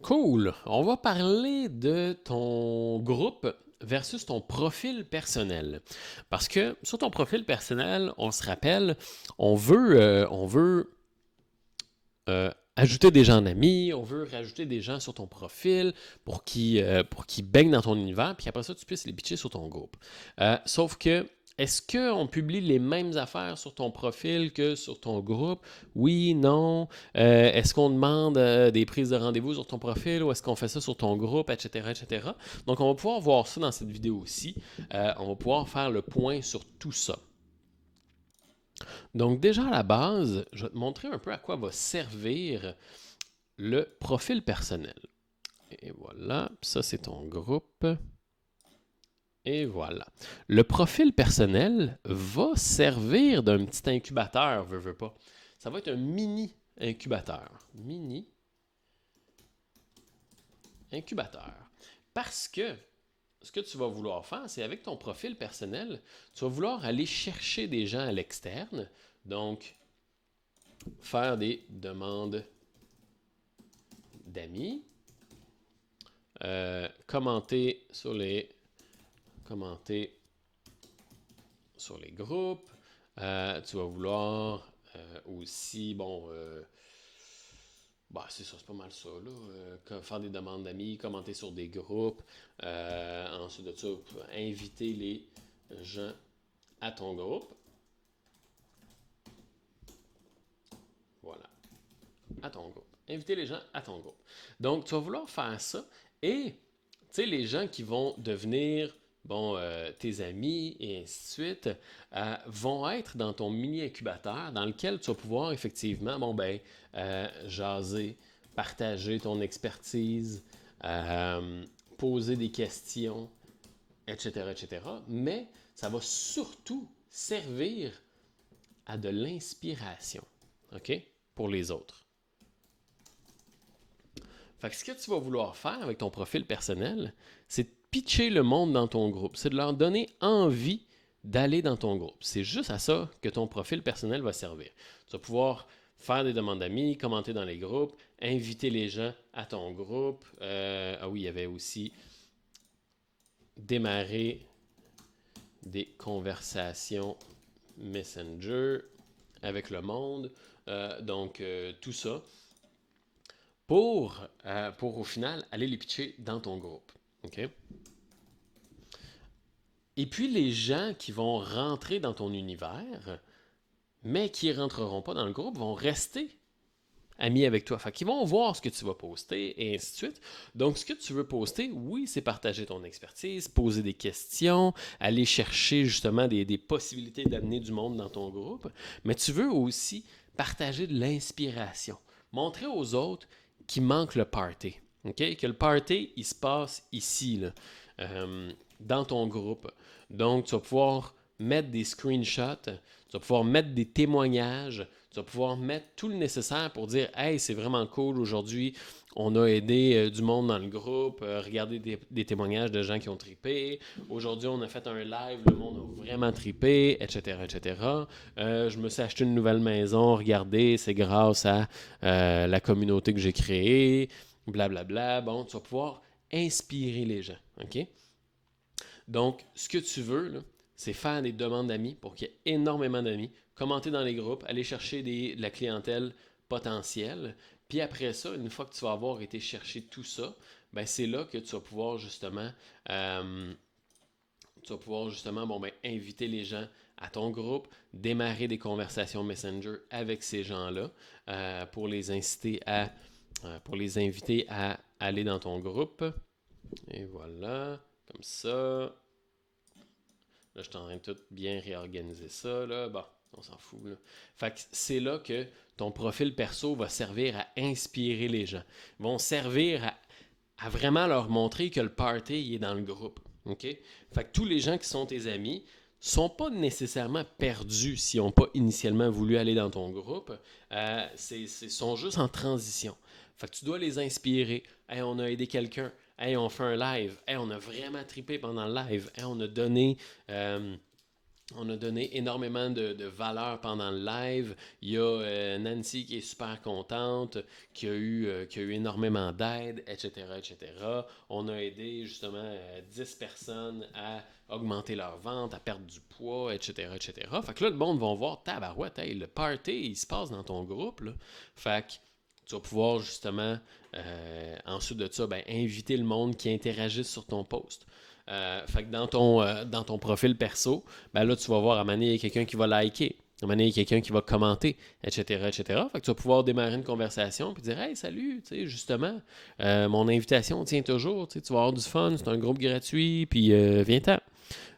Cool. On va parler de ton groupe versus ton profil personnel. Parce que sur ton profil personnel, on se rappelle, on veut ajouter des gens en amis, on veut rajouter des gens sur ton profil pour qu'ils baignent dans ton univers, puis après ça, tu puisses les pitcher sur ton groupe. Sauf que, est-ce qu'on publie les mêmes affaires sur ton profil que sur ton groupe? Oui, non. Est-ce qu'on demande des prises de rendez-vous sur ton profil ou est-ce qu'on fait ça sur ton groupe, etc., etc. Donc, on va pouvoir voir ça dans cette vidéo aussi. On va pouvoir faire le point sur tout ça. Donc déjà à la base, je vais te montrer un peu à quoi va servir le profil personnel. Et voilà, ça c'est ton groupe. Et voilà. Le profil personnel va servir d'un petit incubateur, veux pas. Ça va être un mini incubateur. Mini incubateur. Parce que ce que tu vas vouloir faire, c'est avec ton profil personnel, tu vas vouloir aller chercher des gens à l'externe. Donc, faire des demandes d'amis, commenter sur les groupes. Tu vas vouloir aussi, bah, c'est ça, c'est pas mal ça, là. Faire des demandes d'amis, commenter sur des groupes. Ensuite de ça, inviter les gens à ton groupe. Voilà, à ton groupe. Inviter les gens à ton groupe. Donc, tu vas vouloir faire ça et, tu sais, les gens qui vont devenir tes amis et ainsi de suite, vont être dans ton mini-incubateur dans lequel tu vas pouvoir effectivement, jaser, partager ton expertise, poser des questions, etc., etc. Mais ça va surtout servir à de l'inspiration, OK, pour les autres. Fait que ce que tu vas vouloir faire avec ton profil personnel, c'est de pitcher le monde dans ton groupe. C'est de leur donner envie d'aller dans ton groupe. C'est juste à ça que ton profil personnel va servir. Tu vas pouvoir faire des demandes d'amis, commenter dans les groupes, inviter les gens à ton groupe. Ah oui, il y avait aussi démarrer des conversations Messenger avec le monde. Tout ça pour au final aller les pitcher dans ton groupe. OK? Et puis les gens qui vont rentrer dans ton univers, mais qui ne rentreront pas dans le groupe, vont rester amis avec toi. Fait qu'ils vont voir ce que tu vas poster et ainsi de suite. Donc, ce que tu veux poster, oui, c'est partager ton expertise, poser des questions, aller chercher justement des possibilités d'amener du monde dans ton groupe, mais tu veux aussi partager de l'inspiration. Montrer aux autres qu'il manque le party. OK? Que le party, il se passe ici, là, dans ton groupe. Donc, tu vas pouvoir mettre des screenshots, tu vas pouvoir mettre des témoignages, tu vas pouvoir mettre tout le nécessaire pour dire hey, c'est vraiment cool aujourd'hui, on a aidé du monde dans le groupe, regardez des témoignages de gens qui ont trippé. Aujourd'hui, on a fait un live, le monde a vraiment trippé, etc., etc. Je me suis acheté une nouvelle maison, regardez, c'est grâce à la communauté que j'ai créée, blablabla. Bon, tu vas pouvoir inspirer les gens, OK? Donc, ce que tu veux, là, c'est faire des demandes d'amis pour qu'il y ait énormément d'amis, commenter dans les groupes, aller chercher de la clientèle potentielle. Puis après ça, une fois que tu vas avoir été chercher tout ça, ben c'est là que euh, tu vas pouvoir justement inviter les gens à ton groupe, démarrer des conversations Messenger avec ces gens-là pour les inciter pour les inviter à aller dans ton groupe. Et voilà, comme ça. Là, je suis en train de tout bien réorganiser ça. Là. Bon, on s'en fout. Là. Fait que c'est là que ton profil perso va servir à inspirer les gens. Ils vont servir à vraiment leur montrer que le party il est dans le groupe. OK? Fait que tous les gens qui sont tes amis sont pas nécessairement perdus s'ils n'ont pas initialement voulu aller dans ton groupe. Sont juste en transition. Fait que tu dois les inspirer. Hey, on a aidé quelqu'un. Hey, on fait un live. Hey, on a vraiment trippé pendant le live. Hey, on a donné On a donné énormément de valeur pendant le live. Il y a Nancy qui est super contente, qui a eu énormément d'aide, etc., etc. On a aidé justement 10 personnes à augmenter leur vente, à perdre du poids, etc., etc. Fait que là, le monde va voir, tabarouette, hey, le party, il se passe dans ton groupe, là. Fait que tu vas pouvoir justement, ensuite de ça, ben, inviter le monde qui interagisse sur ton post. Fait que dans ton profil perso, ben là, tu vas voir à un moment donné, il y a quelqu'un qui va liker. À un moment donné, il y a quelqu'un qui va commenter, etc., etc. Fait que tu vas pouvoir démarrer une conversation puis dire « Hey, salut, tu sais, justement, mon invitation tient toujours, tu vas avoir du fun, c'est un groupe gratuit, puis viens-t'en. »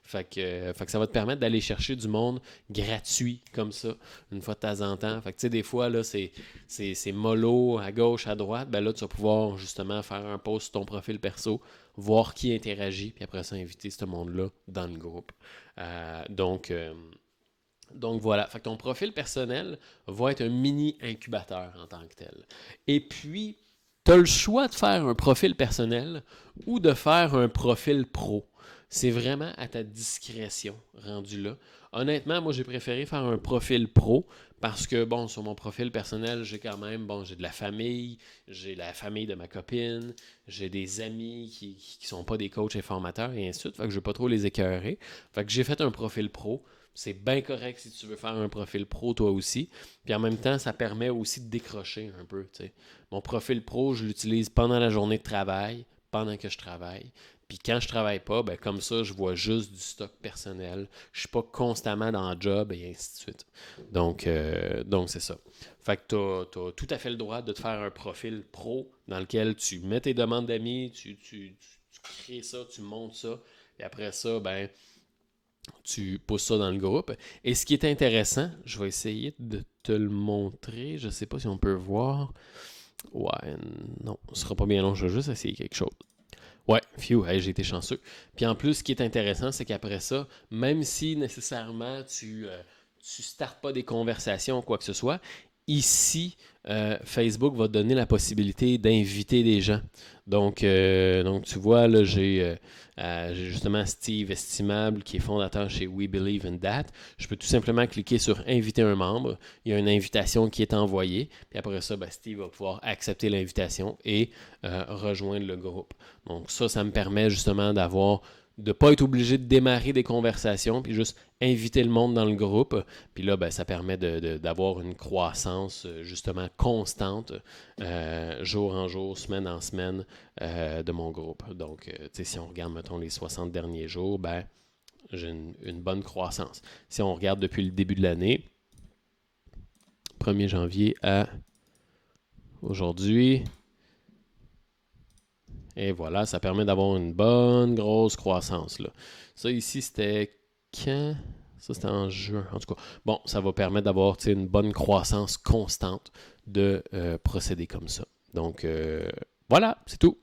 Fait que ça va te permettre d'aller chercher du monde gratuit comme ça, une fois de temps en temps. Fait que tu sais, des fois, là, c'est mollo à gauche, à droite. Ben là, tu vas pouvoir justement faire un post sur ton profil perso, voir qui interagit, puis après ça, inviter ce monde-là dans le groupe. Donc voilà, fait que ton profil personnel va être un mini incubateur en tant que tel. Et puis, tu as le choix de faire un profil personnel ou de faire un profil pro. C'est vraiment à ta discrétion rendu là. Honnêtement, moi j'ai préféré faire un profil pro parce que bon, sur mon profil personnel, j'ai quand même, bon, j'ai de la famille, j'ai la famille de ma copine, j'ai des amis qui sont pas des coachs et formateurs et ainsi de suite. Fait que je ne vais pas trop les écœurer. Fait que j'ai fait un profil pro. C'est bien correct si tu veux faire un profil pro toi aussi. Puis en même temps, ça permet aussi de décrocher un peu. T'sais. Mon profil pro, je l'utilise pendant la journée de travail, pendant que je travaille. Puis quand je travaille pas, ben comme ça, je vois juste du stock personnel. Je suis pas constamment dans le job et ainsi de suite. Donc c'est ça. Fait que tu as tout à fait le droit de te faire un profil pro dans lequel tu mets tes demandes d'amis, tu crées ça, tu montes ça. Et après ça, ben tu pousses ça dans le groupe. Et ce qui est intéressant, je vais essayer de te le montrer. Je ne sais pas si on peut voir. Ouais, non, ce ne sera pas bien long. Je vais juste essayer quelque chose. Ouais, phew, hey, j'ai été chanceux. Puis en plus, ce qui est intéressant, c'est qu'après ça, même si nécessairement tu startes pas des conversations ou quoi que ce soit, ici, Facebook va te donner la possibilité d'inviter des gens. Donc tu vois, là, j'ai justement Steve Estimable qui est fondateur chez We Believe in That. Je peux tout simplement cliquer sur inviter un membre. Il y a une invitation qui est envoyée. Puis après ça, ben, Steve va pouvoir accepter l'invitation et rejoindre le groupe. Donc ça me permet justement de ne pas être obligé de démarrer des conversations, puis juste inviter le monde dans le groupe. Puis là, ben, ça permet d'avoir une croissance justement constante, jour en jour, semaine en semaine, de mon groupe. Donc, si on regarde, mettons, les 60 derniers jours, ben, j'ai une bonne croissance. Si on regarde depuis le début de l'année, 1er janvier à aujourd'hui, et voilà, ça permet d'avoir une bonne grosse croissance. Là. Ça ici, c'était quand? Ça, c'était en juin. En tout cas, bon, ça va permettre d'avoir une bonne croissance constante de procéder comme ça. Donc, voilà, c'est tout.